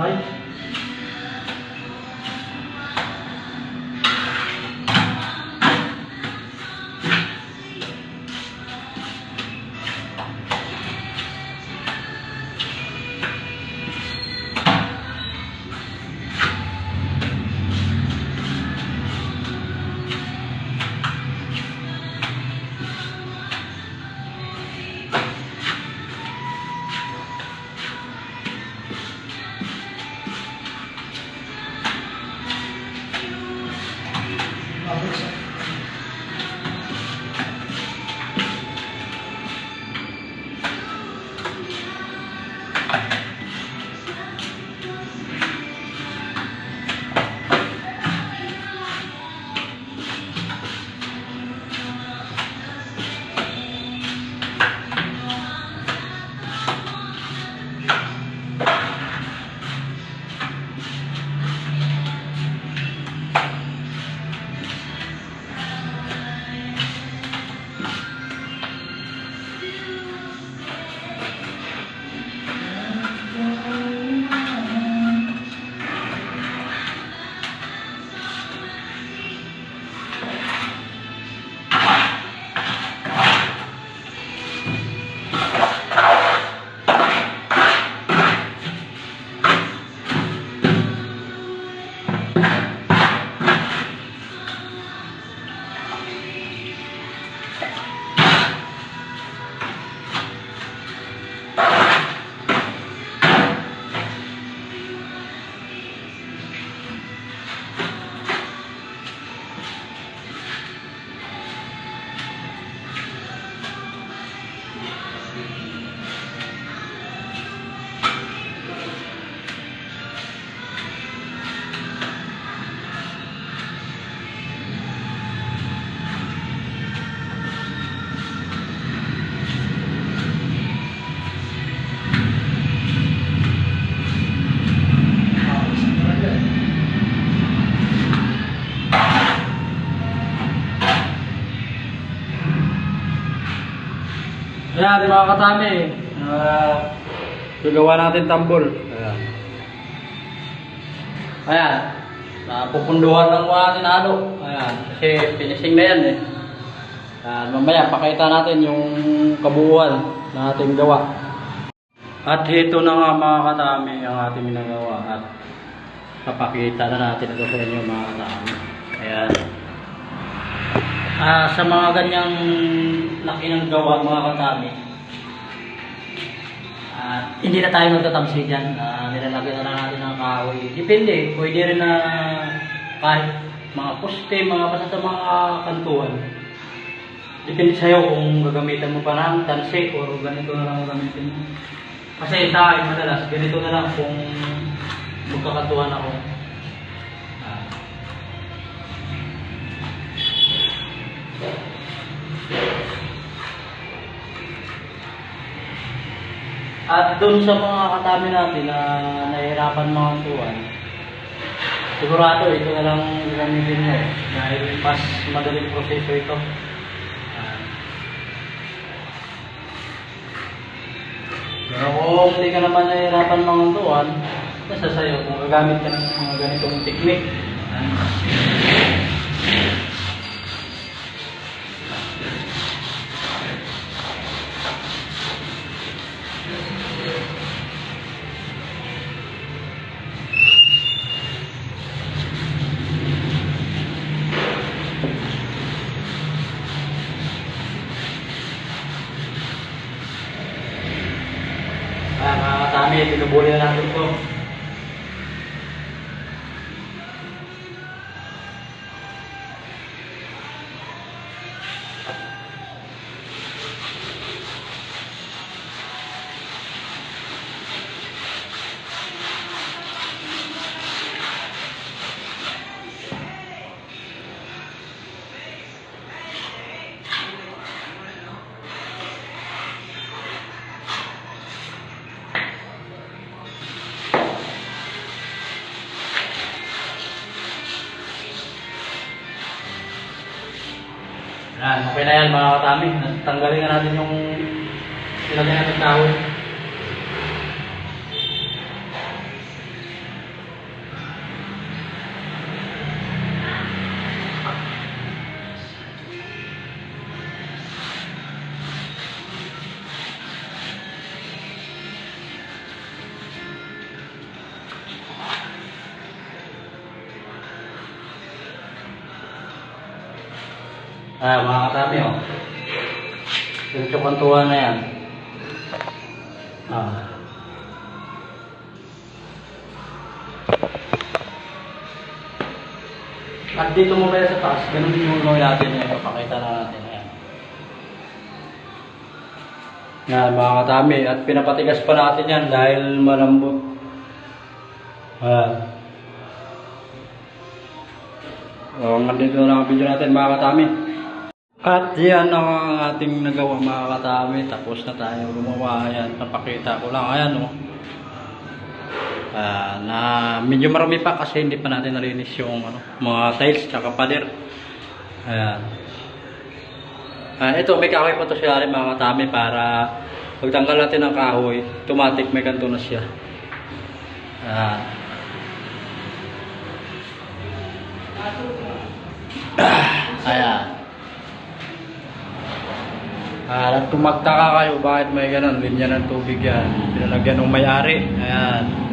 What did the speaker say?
Ay. Ayan mga katami, gagawa natin tambol. Ayan, pupunduhan lang muna natin halo. Ayan, kasi finishing na yan eh. Ayan, mamaya pakita natin yung kabuuan na ating gawa. At ito na nga mga katami ang ating ginagawa at papakita na natin ito sa inyo mga katami. Ayan. Sa mga ganyang laki ng gawa mga katami, hindi na tayo magtatamsi dyan. Nilalagyan na lang natin ng kahoy. Depende, pwede rin na kahit mga poste, mga basta sa mga kantuan. Depende sa'yo kung gagamitan mo pa ng tansi o ganito na lang gagamitin mo. Kasi sa akin madalas, ganito na lang kung magkakantuan ako. At doon sa mga katami natin na nahihirapan mga kantuan, sigurado ito na lang gamitin nyo dahil mas madaling proseso ito. Pero kung hindi ka naman nahihirapan mga kantuan, nasa sayo kung gagamit ka ng mga ganitong teknik. Pinubuli na natin ito. Yan, okay na yan mga katami. Tanggalin na natin yung ilagay natin kahoy. Mga katami, oh. Yung kantuan na yan. At dito mo kaya sa taas, ganun din yung gawin natin yan. Papakita na natin. Ayan. Yan, mga katami. At pinapatigas pa natin yan dahil malambot. Nandito na lang ang video natin, mga katami. At yan ang ating nagawa, mga katami. Tapos na tayo gumawa. Ayan, napakita ko lang. Ayan, oh. Na medyo marami pa kasi hindi pa natin nalinis yung mga tiles tsaka pader. Ayan. Ito, may kahoy pa to siya rin, mga katami, para pagtanggal natin ng kahoy, automatic may kanto na siya. Ayan. At kung magtaka kayo bakit may ganun, linya ng tubig yan, pinalagyan ng may-ari. Ayan.